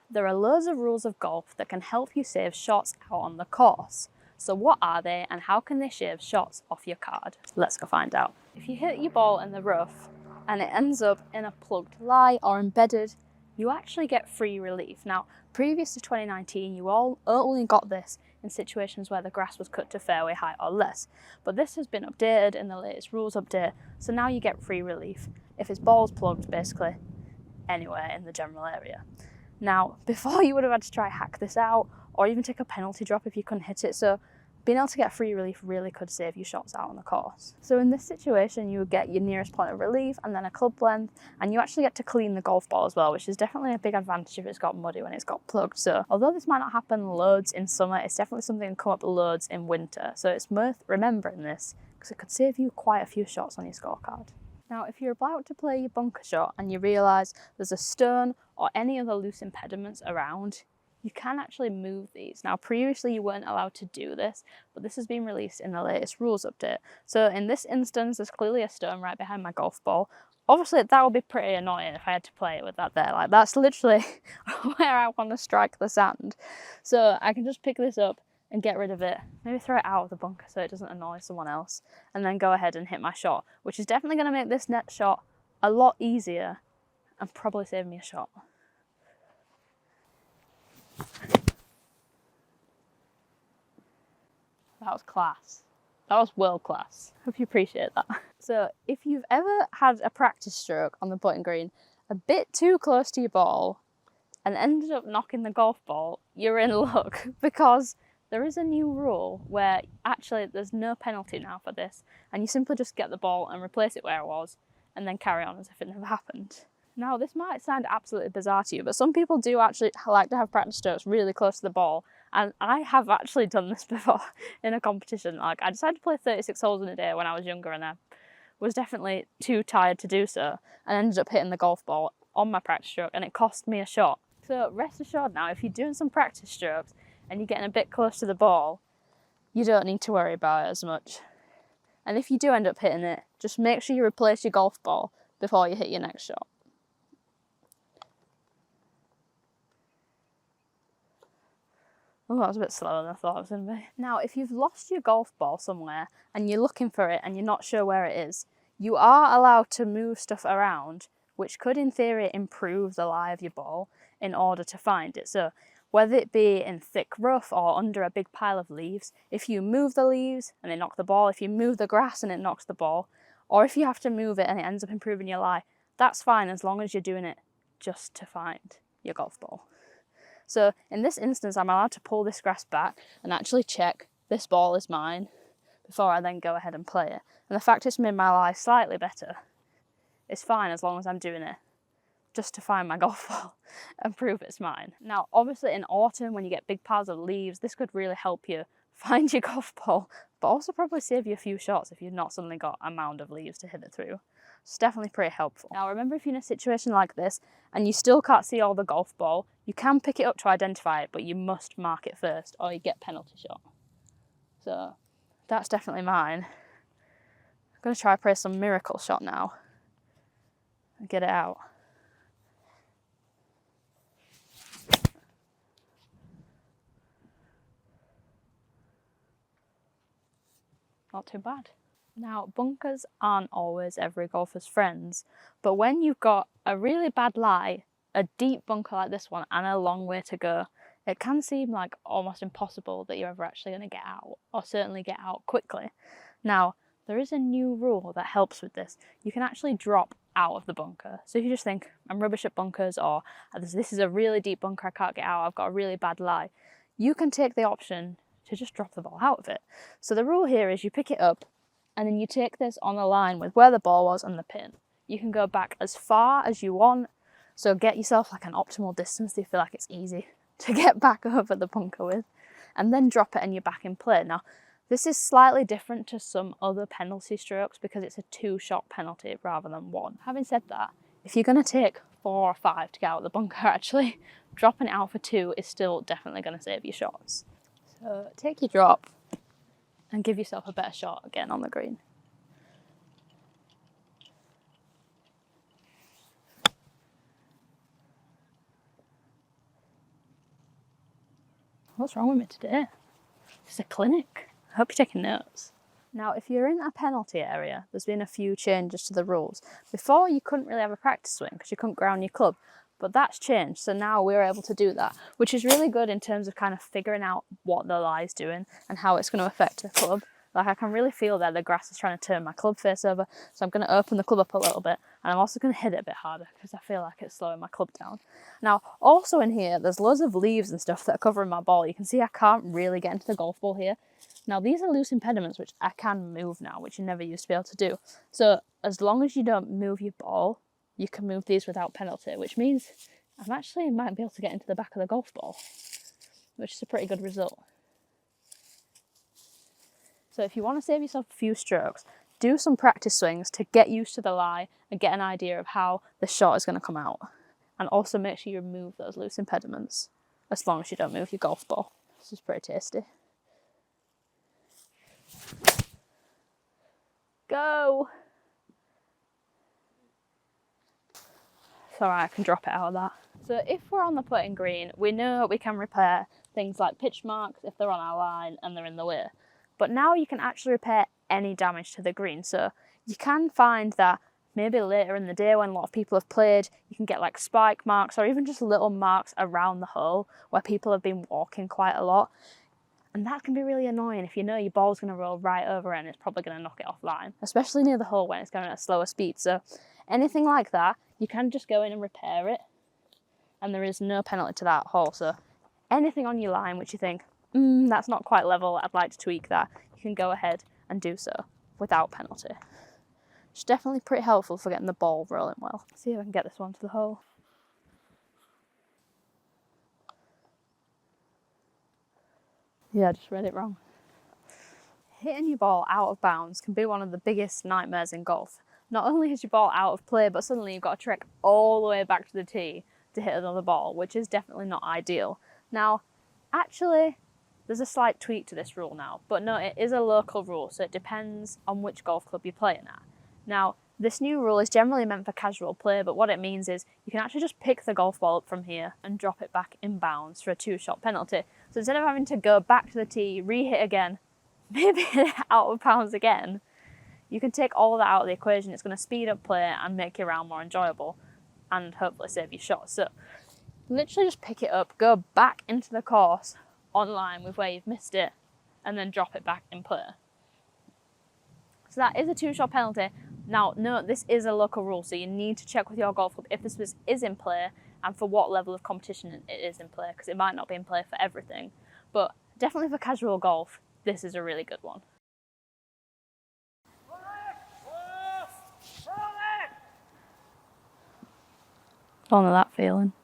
There are loads of rules of golf that can help you save shots out on the course. So what are they and how can they shave shots off your card? Let's go find out. If you hit your ball in the rough and it ends up in a plugged lie or embedded, you actually get free relief. Now, previous to 2019, you all only got this in situations where the grass was cut to fairway height or less. But this has been updated in the latest rules update, so now you get free relief if his ball's plugged basically anywhere in the general area. Now, before you would have had to try hack this out or even take a penalty drop if you couldn't hit it, so being able to get free relief really could save you shots out on the course. So in this situation, you would get your nearest point of relief and then a club length, and you actually get to clean the golf ball as well, which is definitely a big advantage if it's got muddy when it's got plugged. So although this might not happen loads in summer, it's definitely something that can come up loads in winter. So it's worth remembering this because it could save you quite a few shots on your scorecard. Now, if you're about to play your bunker shot and you realise there's a stone or any other loose impediments around, you can actually move these. Now, previously you weren't allowed to do this, but this has been released in the latest rules update. So in this instance, there's clearly a stone right behind my golf ball. Obviously, that would be pretty annoying if I had to play it with that there. Like, that's literally where I want to strike the sand. So I can just pick this up and get rid of it, maybe throw it out of the bunker so it doesn't annoy someone else, and then go ahead and hit my shot, which is definitely going to make this net shot a lot easier and probably save me a shot. That was class. That was world class. Hope you appreciate that. So if you've ever had a practice stroke on the putting green a bit too close to your ball and ended up knocking the golf ball, you're in luck, because there is a new rule where actually there's no penalty now for this, and you simply just get the ball and replace it where it was and then carry on as if it never happened. Now, this might sound absolutely bizarre to you, but some people do actually like to have practice strokes really close to the ball, and I have actually done this before in a competition. Like, I decided to play 36 holes in a day when I was younger, and I was definitely too tired to do so, and ended up hitting the golf ball on my practice stroke, and it cost me a shot. So rest assured now, if you're doing some practice strokes and you're getting a bit close to the ball, you don't need to worry about it as much. And if you do end up hitting it, just make sure you replace your golf ball before you hit your next shot. Oh, that was a bit slower than I thought it was going to be. Now, if you've lost your golf ball somewhere and you're looking for it and you're not sure where it is, you are allowed to move stuff around, which could in theory improve the lie of your ball in order to find it. So whether it be in thick rough or under a big pile of leaves, if you move the leaves and they knock the ball, if you move the grass and it knocks the ball, or if you have to move it and it ends up improving your lie, that's fine as long as you're doing it just to find your golf ball. So in this instance, I'm allowed to pull this grass back and actually check this ball is mine before I then go ahead and play it. And the fact it's made my lie slightly better is fine as long as I'm doing it just to find my golf ball and prove it's mine. Now, obviously in autumn, when you get big piles of leaves, this could really help you find your golf ball, but also probably save you a few shots if you've not suddenly got a mound of leaves to hit it through. It's definitely pretty helpful. Now, remember, if you're in a situation like this and you still can't see all the golf ball, you can pick it up to identify it, but you must mark it first or you get penalty shot. So that's definitely mine. I'm going to try play some miracle shot now and get it out. Not too bad. Now, bunkers aren't always every golfer's friends, but when you've got a really bad lie, a deep bunker like this one, and a long way to go, it can seem like almost impossible that you're ever actually going to get out, or certainly get out quickly. Now, there is a new rule that helps with this. You can actually drop out of the bunker. So if you just think, I'm rubbish at bunkers, or this is a really deep bunker, I can't get out, I've got a really bad lie, you can take the option to just drop the ball out of it. So the rule here is you pick it up and then you take this on the line with where the ball was and the pin. You can go back as far as you want, so get yourself like an optimal distance that you feel like it's easy to get back over the bunker with, and then drop it and you're back in play. Now, this is slightly different to some other penalty strokes because it's a 2-shot penalty rather than 1. Having said that, if you're going to take 4 or 5 to get out of the bunker, actually, dropping it out for 2 is still definitely going to save you shots. So take your drop and give yourself a better shot again on the green. What's wrong with me today? It's a clinic. I hope you're taking notes. Now, if you're in a penalty area, there's been a few changes to the rules. Before, you couldn't really have a practice swing because you couldn't ground your club, but that's changed. So now we're able to do that, which is really good in terms of kind of figuring out what the lie's doing and how it's going to affect the club. Like, I can really feel that the grass is trying to turn my club face over, so I'm going to open the club up a little bit, and I'm also going to hit it a bit harder because I feel like it's slowing my club down. Now, also in here, there's loads of leaves and stuff that are covering my ball. You can see I can't really get into the golf ball here. Now, these are loose impediments, which I can move now, which you never used to be able to do. So as long as you don't move your ball, you can move these without penalty, which means I might be able to get into the back of the golf ball, which is a pretty good result. So if you want to save yourself a few strokes, do some practice swings to get used to the lie and get an idea of how the shot is going to come out. And also make sure you remove those loose impediments, as long as you don't move your golf ball. This is pretty tasty. Go! It's alright, I can drop it out of that. So if we're on the putting green, we know we can repair things like pitch marks if they're on our line and they're in the way. But now you can actually repair any damage to the green. So you can find that maybe later in the day when a lot of people have played, you can get like spike marks or even just little marks around the hole where people have been walking quite a lot. And that can be really annoying if you know your ball's going to roll right over it and it's probably going to knock it offline, especially near the hole when it's going at a slower speed. So anything like that, you can just go in and repair it, and there is no penalty to that hole. So anything on your line which you think, that's not quite level, I'd like to tweak that, you can go ahead and do so without penalty. It's definitely pretty helpful for getting the ball rolling well. Let's see if I can get this one to the hole. Yeah, I just read it wrong. Hitting your ball out of bounds can be one of the biggest nightmares in golf. Not only is your ball out of play, but suddenly you've got to trek all the way back to the tee to hit another ball, which is definitely not ideal. Now, actually, there's a slight tweak to this rule now, but no, it is a local rule, so it depends on which golf club you're playing at. Now, this new rule is generally meant for casual play, but what it means is you can actually just pick the golf ball up from here and drop it back in bounds for a 2-shot penalty. So instead of having to go back to the tee, re-hit again, maybe hit it out of bounds again, you can take all that out of the equation. It's going to speed up play and make your round more enjoyable and hopefully save your shots. So literally just pick it up, go back into the course on line with where you've missed it, and then drop it back in play. So that is a 2-shot penalty. Now, no, this is a local rule, so you need to check with your golf club if this is in play and for what level of competition it is in play, because it might not be in play for everything. But definitely for casual golf, this is a really good one. Fond of that feeling.